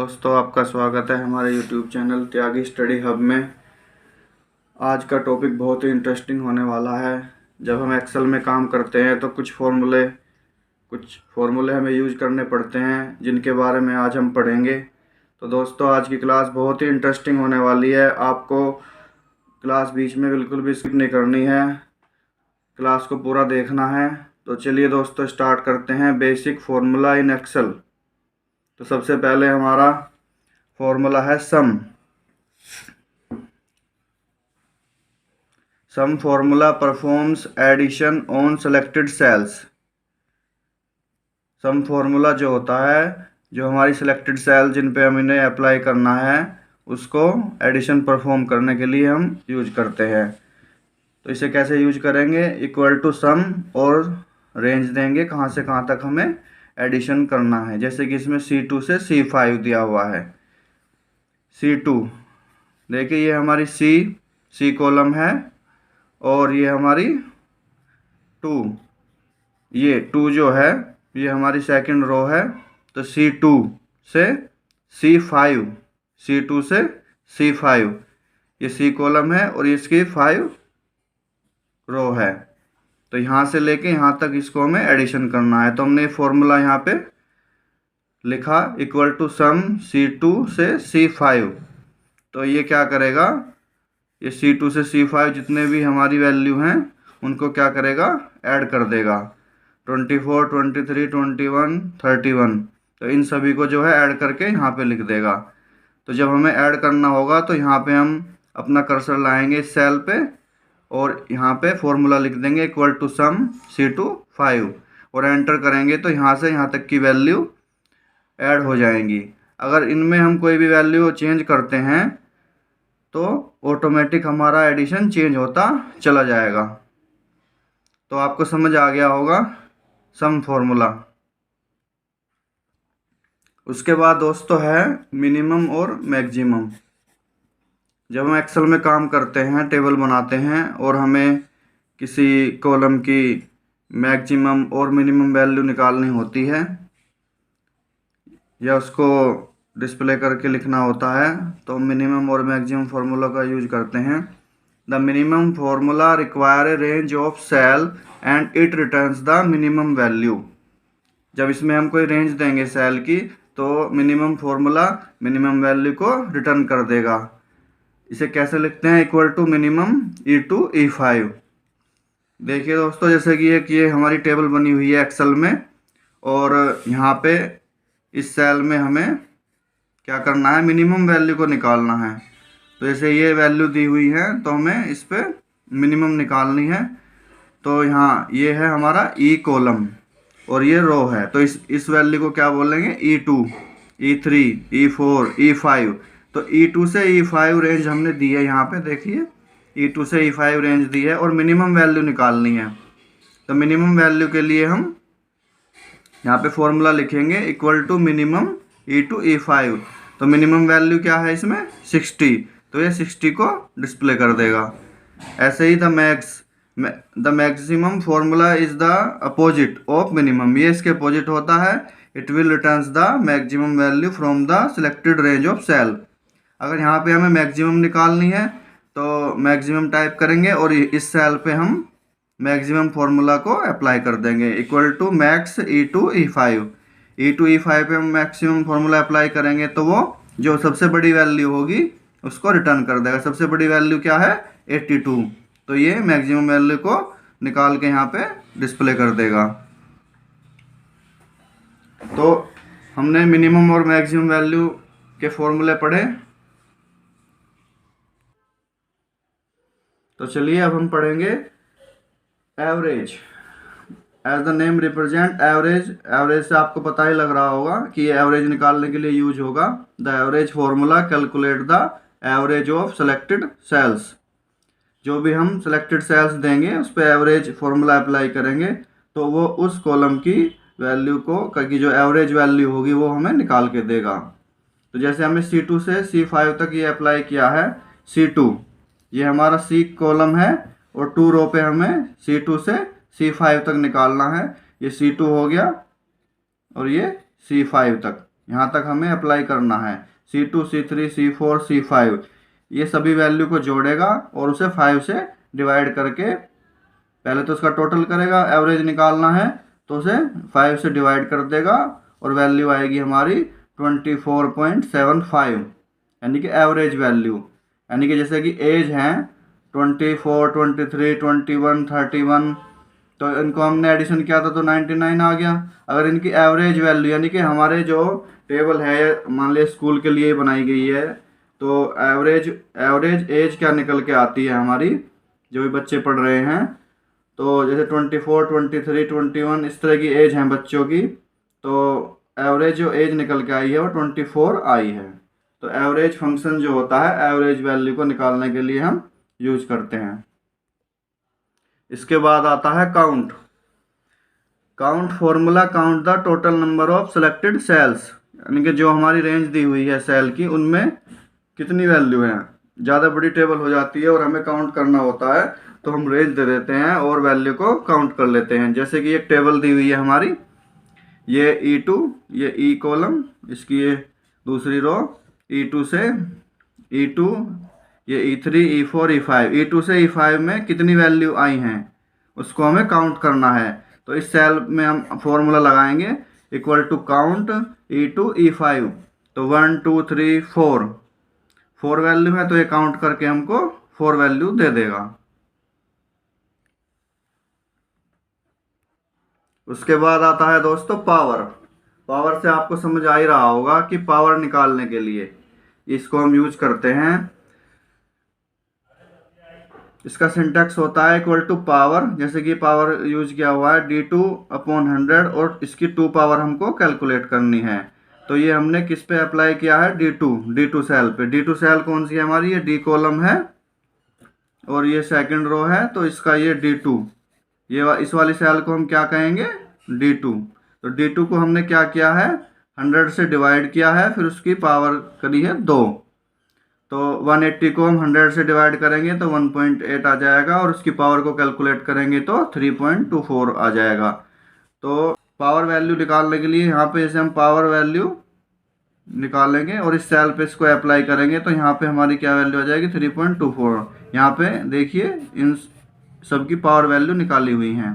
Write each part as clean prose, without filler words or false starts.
दोस्तों, आपका स्वागत है हमारे YouTube चैनल त्यागी स्टडी हब में। आज का टॉपिक बहुत ही इंटरेस्टिंग होने वाला है। जब हम एक्सेल में काम करते हैं तो कुछ फॉर्मूले हमें यूज करने पड़ते हैं, जिनके बारे में आज हम पढ़ेंगे। तो दोस्तों, आज की क्लास बहुत ही इंटरेस्टिंग होने वाली है। आपको क्लास बीच में बिल्कुल भी स्किप नहीं करनी है, क्लास को पूरा देखना है। तो चलिए दोस्तों, स्टार्ट करते हैं। Basic formula in Excel. तो सबसे पहले हमारा फॉर्मूला है sum formula performs addition on selected cells. Sum formula जो होता है, जो हमारी सिलेक्टेड सेल जिन पे हम इन्हें अप्लाई करना है, उसको एडिशन परफॉर्म करने के लिए हम यूज करते हैं। तो इसे कैसे यूज करेंगे? इक्वल टू सम और रेंज देंगे कहाँ से कहाँ तक हमें एडिशन करना है। जैसे कि इसमें C2 से C5 दिया हुआ है। C2 देखिए, ये हमारी C कॉलम है और ये हमारी 2, ये 2 जो है ये हमारी सेकंड रो है। तो C2 से C5, C2 से C5 ये C कॉलम है और इसकी 5 रो है। तो यहाँ से लेके यहाँ तक इसको हमें एडिशन करना है। तो हमने फॉर्मूला यहाँ पे लिखा इक्वल टू सम C2 से C5। तो ये क्या करेगा, ये C2 से C5 जितने भी हमारी वैल्यू हैं उनको क्या करेगा, ऐड कर देगा। 24, 23, 21, 31। तो इन सभी को जो है ऐड करके यहाँ पे लिख देगा। तो जब हमें ऐड करना होगा तो यहाँ पे हम अपना कर्सर लाएंगे इस सेल पे और यहाँ पे फॉर्मूला लिख देंगे इक्वल टू सम C2 5 और एंटर करेंगे। तो यहाँ से यहाँ तक की वैल्यू ऐड हो जाएंगी। अगर इनमें हम कोई भी वैल्यू चेंज करते हैं तो ऑटोमेटिक हमारा एडिशन चेंज होता चला जाएगा। तो आपको समझ आ गया होगा सम फॉर्मूला। उसके बाद दोस्तों है मिनिमम और मैक्सिमम। जब हम एक्सेल में काम करते हैं, टेबल बनाते हैं और हमें किसी कॉलम की मैक्सिमम और मिनिमम वैल्यू निकालनी होती है या उसको डिस्प्ले करके लिखना होता है, तो मिनिमम और मैक्सिमम फार्मूला का यूज करते हैं। The minimum formula require a range of cell and it returns the minimum value. जब इसमें हम कोई रेंज देंगे सेल की, तो मिनिमम फार्मूला मिनिमम वैल्यू को रिटर्न कर देगा। इसे कैसे लिखते हैं? Equal to minimum E2 E5। देखिए दोस्तों, जैसे कि ये हमारी टेबल बनी हुई है एक्सेल में और यहाँ पे इस सेल में हमें क्या करना है, मिनिमम वैल्यू को निकालना है। तो जैसे ये वैल्यू दी हुई है तो हमें इस पे मिनिमम निकालनी है। तो यहाँ ये है हमारा E कॉलम और ये रो है। तो इस वैल्यू को क्या बोलेंगे? E2, E3, E4, E5। तो E2 से E5 रेंज हमने दी है। यहाँ पे देखिए E2 से E5 रेंज दी है और मिनिमम वैल्यू निकालनी है। तो मिनिमम वैल्यू के लिए हम यहाँ पे फॉर्मूला लिखेंगे equal to minimum E2 E5। तो मिनिमम वैल्यू क्या है इसमें? 60। तो ये 60 को डिस्प्ले कर देगा। ऐसे ही the maximum formula is the opposite of minimum. ये इसके अपोजिट होता है। It will returns the maximum value from the selected range of cell. अगर यहाँ पे हमें मैक्सिमम निकालनी है तो मैक्सिमम टाइप करेंगे और इस सेल पे हम मैक्सिमम फार्मूला को अप्लाई कर देंगे equal to max E2 E5। E2 E5 पे हम मैक्सिमम फार्मूला अप्लाई करेंगे तो वो जो सबसे बड़ी वैल्यू होगी उसको रिटर्न कर देगा। सबसे बड़ी वैल्यू क्या है? 82। तो ये मैक्सिमम वैल्यू को निकाल के यहाँ पे डिस्प्ले कर देगा। तो हमने मिनिमम और मैक्सिमम वैल्यू के फॉर्मूले पढ़े। तो चलिए अब हम पढ़ेंगे average. As the name represent average. Average से आपको पता ही लग रहा होगा कि ये एवरेज निकालने के लिए यूज होगा। The average formula calculate the average of selected cells. जो भी हम सेलेक्टेड सेल्स देंगे उस पर एवरेज फॉर्मूला अप्लाई करेंगे तो वो उस कॉलम की वैल्यू को की जो एवरेज वैल्यू होगी वो हमें निकाल के देगा। तो जैसे हमने C2 से C5 तक ये अप्लाई किया है। C2 ये हमारा C कॉलम है और 2 रो पे हमें C2 से C5 तक निकालना है। ये C2 हो गया और ये C5 तक। यहाँ तक हमें अप्लाई करना है। C2, C3, C4, C5 ये सभी वैल्यू को जोड़ेगा और उसे 5 से डिवाइड करके पहले तो उसका टोटल करेगा, एवरेज निकालना है तो उसे 5 से डिवाइड कर देगा और वैल्यू आएगी हमारी 24.75, यानी कि एवरेज वैल्यू। यानी कि जैसे कि एज हैं 24, 23, 21, 31, तो इनको हमने एडिशन किया था तो 99 आ गया। अगर इनकी एवरेज वैल्यू यानी कि हमारे जो टेबल है मान लिया स्कूल के लिए बनाई गई है, तो एवरेज एज क्या निकल के आती है हमारी, जो भी बच्चे पढ़ रहे हैं, तो जैसे 24, 23, 21 इस तरह की एज हैं बच्चों की, तो एवरेज जो एज निकल के आई है वो 24 आई है। तो एवरेज फंक्शन जो होता है एवरेज वैल्यू को निकालने के लिए हम यूज करते हैं। इसके बाद आता है count. Count formula count the total number of selected cells, यानी कि जो हमारी रेंज दी हुई है सेल की उनमें कितनी वैल्यू है। ज़्यादा बड़ी टेबल हो जाती है और हमें काउंट करना होता है तो हम रेंज दे देते हैं और वैल्यू को काउंट कर लेते हैं। जैसे कि एक टेबल दी हुई है हमारी, ये E2, ये E कॉलम, इसकी ये दूसरी रो E2 से E2, ये E3, E4, E5, E2 से E5 में कितनी वैल्यू आई हैं उसको हमें काउंट करना है। तो इस सेल में हम फॉर्मूला लगाएंगे equal to count E2, E5, तो 1, 2, 3, 4 वैल्यू है तो ये काउंट करके हमको 4 वैल्यू दे देगा। उसके बाद आता है दोस्तों पावर। पावर से आपको समझ आ ही रहा होगा कि पावर निकालने के लिए इसको हम यूज करते हैं। इसका सिंटैक्स होता है इक्वल टू पावर, जैसे कि पावर यूज किया हुआ है D2/100 और इसकी 2 पावर हमको कैलकुलेट करनी है। तो ये हमने किस पे अप्लाई किया है, D2 सेल पे। D2 सेल कौन सी है हमारी, ये D कॉलम है और ये सेकंड रो है, तो इसका ये D2, ये इस वाली सेल को हम क्या कहेंगे, D2। तो D2 को हमने क्या किया है, 100 से डिवाइड किया है, फिर उसकी पावर करी है 2। तो 180 को हम 100 से डिवाइड करेंगे तो 1.8 आ जाएगा और उसकी पावर को कैलकुलेट करेंगे तो 3.24 आ जाएगा। तो पावर वैल्यू निकालने के लिए यहाँ पे जैसे हम पावर वैल्यू निकालेंगे और इस सेल पे इसको अप्लाई करेंगे तो यहाँ पे हमारी क्या वैल्यू आ जाएगी, 3.24। यहाँ पे देखिए इन सबकी पावर वैल्यू निकाली हुई हैं।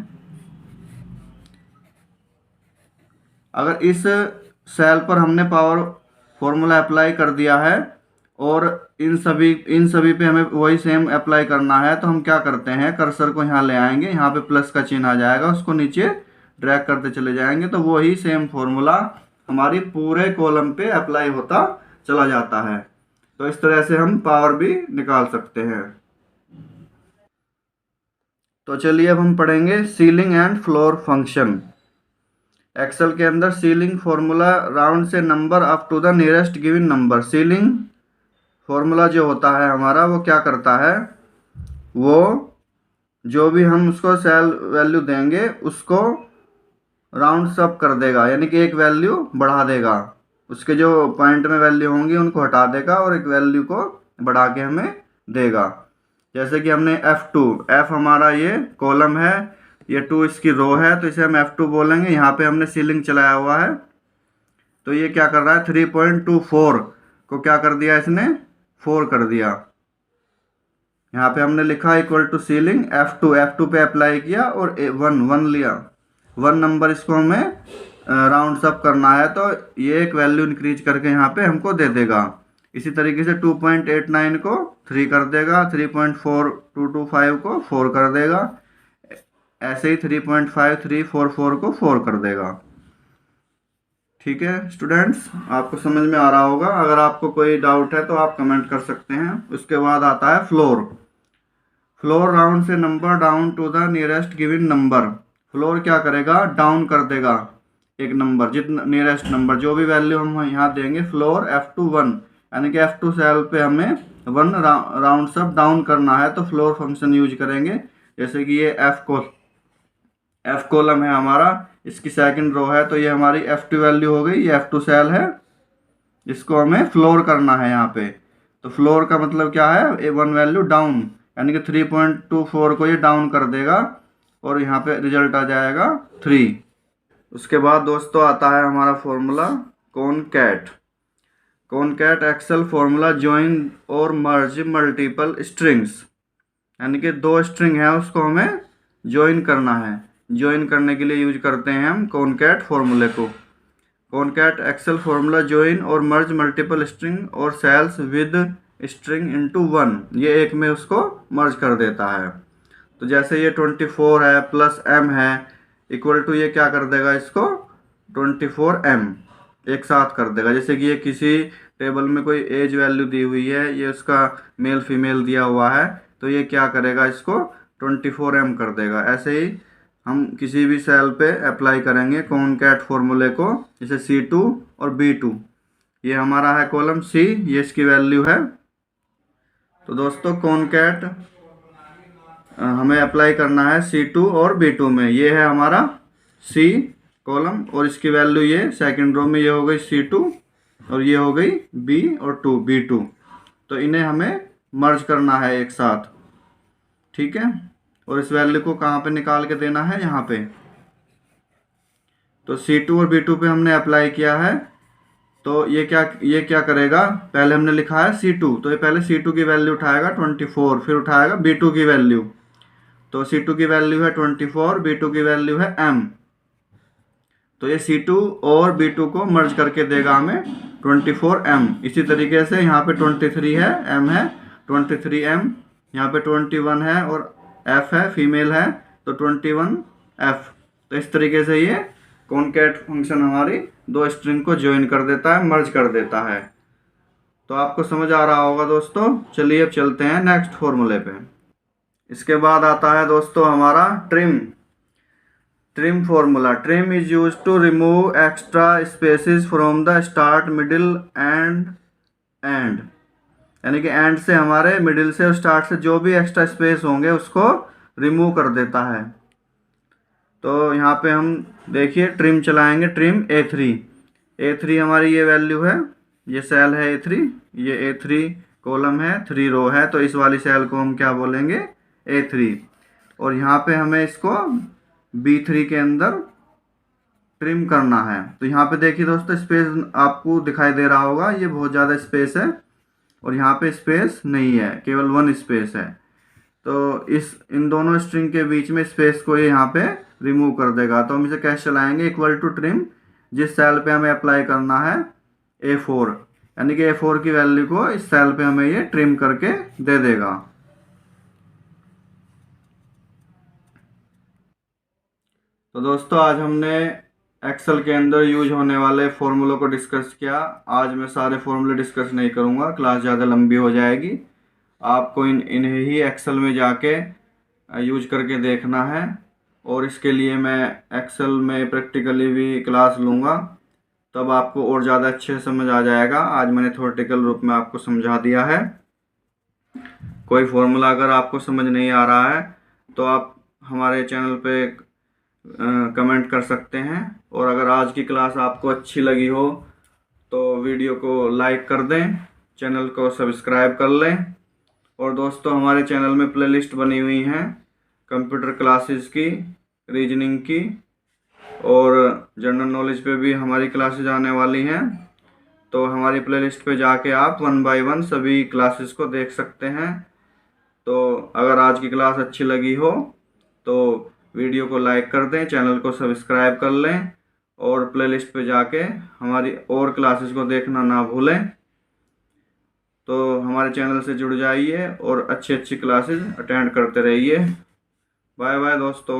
अगर इस सेल पर हमने पावर फॉर्मूला अप्लाई कर दिया है और इन सभी पे हमें वही सेम अप्लाई करना है, तो हम क्या करते हैं, कर्सर को यहाँ ले आएंगे, यहाँ पे प्लस का चिन्ह आ जाएगा, उसको नीचे ड्रैग करते चले जाएंगे तो वही सेम फॉर्मूला हमारी पूरे कॉलम पे अप्लाई होता चला जाता है। तो इस तरह से हम पावर भी निकाल सकते हैं। तो चलिए अब हम पढ़ेंगे ceiling and floor function. Excel के अंदर सीलिंग फॉर्मूला राउंड से number up to the nearest given number. Ceiling formula जो होता है हमारा वो क्या करता है, वो जो भी हम उसको सेल वैल्यू देंगे उसको राउंड अप कर देगा, यानी कि एक वैल्यू बढ़ा देगा, उसके जो पॉइंट में वैल्यू होंगी उनको हटा देगा और एक वैल्यू को बढ़ा के हमें देगा। जैसे कि हमने F2, F हमारा ये कॉलम है, ये 2 इसकी रो है, तो इसे हम F2 बोलेंगे। यहाँ पे हमने सीलिंग चलाया हुआ है तो ये क्या कर रहा है, 3.24 को क्या कर दिया इसने, 4 कर दिया। यहाँ पे हमने लिखा इक्वल टू सीलिंग F2 पे अप्लाई किया और 1 लिया, 1 नंबर इसको हमें राउंड अप करना है तो ये एक वैल्यू इंक्रीज करके यहाँ पे हमको दे देगा। इसी तरीके से 2.89 को 3 कर देगा, 3.4225 को 4 कर देगा, ऐसे ही 3.5344 को 4 कर देगा। ठीक है स्टूडेंट्स, आपको समझ में आ रहा होगा। अगर आपको कोई डाउट है तो आप कमेंट कर सकते हैं। उसके बाद आता है फ्लोर। फ्लोर राउंड से number down to the nearest given number. Floor क्या करेगा, डाउन कर देगा एक नंबर, जितना नियरेस्ट नंबर, जो भी वैल्यू हम यहाँ देंगे, फ्लोर F2 1, यानी कि F2 सेल पे हमें 1 राउंड अप डाउन करना है तो फ्लोर फंक्शन यूज करेंगे। जैसे कि ये F कॉलम है हमारा, इसकी सेकंड रो है, तो ये हमारी F2 वैल्यू हो गई, ये F2 सेल है, इसको हमें फ्लोर करना है यहाँ पे। तो फ्लोर का मतलब क्या है, 1 वैल्यू डाउन, यानी कि 3.24 को ये डाउन कर देगा और यहाँ पे रिजल्ट आ जाएगा 3। उसके बाद दोस्तों आता है हमारा formula concat excel formula join और मर्ज मल्टीपल स्ट्रिंग्स, यानी कि दो स्ट्रिंग है उसको हमें ज्वाइन करना है। ज्वाइन करने के लिए यूज करते हैं हम कॉनकैट फॉर्मूले को। कॉनकैट एक्सेल फॉर्मूला ज्वाइन और मर्ज मल्टीपल स्ट्रिंग और cells with string into one, ये एक में उसको मर्ज कर देता है। तो जैसे ये 24 है प्लस m है इक्वल टू ये क्या कर देगा, इसको 24m एक साथ कर देगा। जैसे कि ये किसी टेबल में कोई एज वैल्यू दी हुई है, ये उसका मेल फीमेल दिया हुआ है, तो ये क्या करेगा, इसको 24m कर देगा। ऐसे ही हम किसी भी सेल पे अप्लाई करेंगे कॉनकैट फॉर्मूले को, जैसे C2 और B2, ये हमारा है कॉलम C, ये इसकी वैल्यू है। तो दोस्तों कॉनकैट हमें अप्लाई करना है C2 और B2 में। ये है हमारा C कॉलम और इसकी वैल्यू ये सेकंड रो में ये हो गई C2 और ये हो गई B और B2। तो इन्हें हमें मर्ज करना है एक साथ, ठीक है। और इस वैल्यू को कहाँ पे निकाल के देना है, यहाँ पे। तो C2 और B2 पे हमने अप्लाई किया है, तो ये क्या करेगा, पहले हमने लिखा है C2, तो ये पहले C2 की वैल्यू उठाएगा 24, फिर उठाएगा B2 की वैल्यू। तो C2 की वैल्यू है 24, B2 की वैल्यू है m, तो ये C2 और B2 को मर्ज करके देगा हमें 24m। इसी तरीके से यहाँ पे 23 है, m है 23m, यहाँ पे 21 है और f है, फीमेल है, तो 21f। तो इस तरीके से ये कॉनकैट फंक्शन हमारी दो स्ट्रिंग को ज्वाइन कर देता है, मर्ज कर देता है। तो आपको समझ आ रहा होगा दोस्तों। चलिए अब चलते हैं नेक्स्ट फॉर्मूले पे। इसके बाद आता है दोस्तों हमारा trim formula. Trim is use to remove extra spaces from the start middle and end, यानी कि एंड से हमारे मिडिल से और स्टार्ट से जो भी एक्स्ट्रा स्पेस होंगे उसको रिमूव कर देता है। तो यहाँ पे हम देखिए ट्रिम चलाएंगे, ट्रिम A3 हमारी ये वैल्यू है, ये सेल है A3, ये A3 कॉलम है, 3 रो है, तो इस वाली सेल को हम क्या बोलेंगे, A3। और यहाँ पे हमें इसको B3 के अंदर ट्रिम करना है। तो यहाँ पे देखिए दोस्तों स्पेस आपको दिखाई दे रहा होगा, ये बहुत ज़्यादा स्पेस है और यहाँ पे स्पेस नहीं है, केवल 1 स्पेस है। तो इन दोनों स्ट्रिंग के बीच में स्पेस को ये यहाँ पे रिमूव कर देगा। तो हम इसे कैसे चलाएंगे, इक्वल टू ट्रिम, जिस सेल पे हमें अप्लाई करना है A4, यानी कि A4 की वैल्यू को इस सेल पे हमें ये ट्रिम करके दे देगा। तो दोस्तों आज हमने एक्सेल के अंदर यूज होने वाले फॉर्मूलों को डिस्कस किया। आज मैं सारे फॉर्मूले डिस्कस नहीं करूँगा, क्लास ज़्यादा लंबी हो जाएगी। आपको इन्हें ही एक्सेल में जाके यूज करके देखना है, और इसके लिए मैं एक्सेल में प्रैक्टिकली भी क्लास लूँगा, तब आपको और ज़्यादा अच्छे से समझ आ जाएगा। आज मैंने थ्योरेटिकल रूप में आपको समझा दिया है। कोई फॉर्मूला अगर आपको समझ नहीं आ रहा है तो आप हमारे चैनल पे कमेंट कर सकते हैं, और अगर आज की क्लास आपको अच्छी लगी हो तो वीडियो को लाइक कर दें, चैनल को सब्सक्राइब कर लें। और दोस्तों हमारे चैनल में प्लेलिस्ट बनी हुई हैं कंप्यूटर क्लासेस की, रीजनिंग की और जनरल नॉलेज पे भी हमारी क्लासेस आने वाली हैं। तो हमारी प्लेलिस्ट पे जाके आप 1 बाय 1 सभी क्लासेस को देख सकते हैं। तो अगर आज की क्लास अच्छी लगी हो तो वीडियो को लाइक कर दें, चैनल को सब्सक्राइब कर लें और प्लेलिस्ट पे जाके हमारी और क्लासेस को देखना ना भूलें। तो हमारे चैनल से जुड़ जाइए और अच्छी क्लासेस अटेंड करते रहिए। बाय बाय दोस्तों।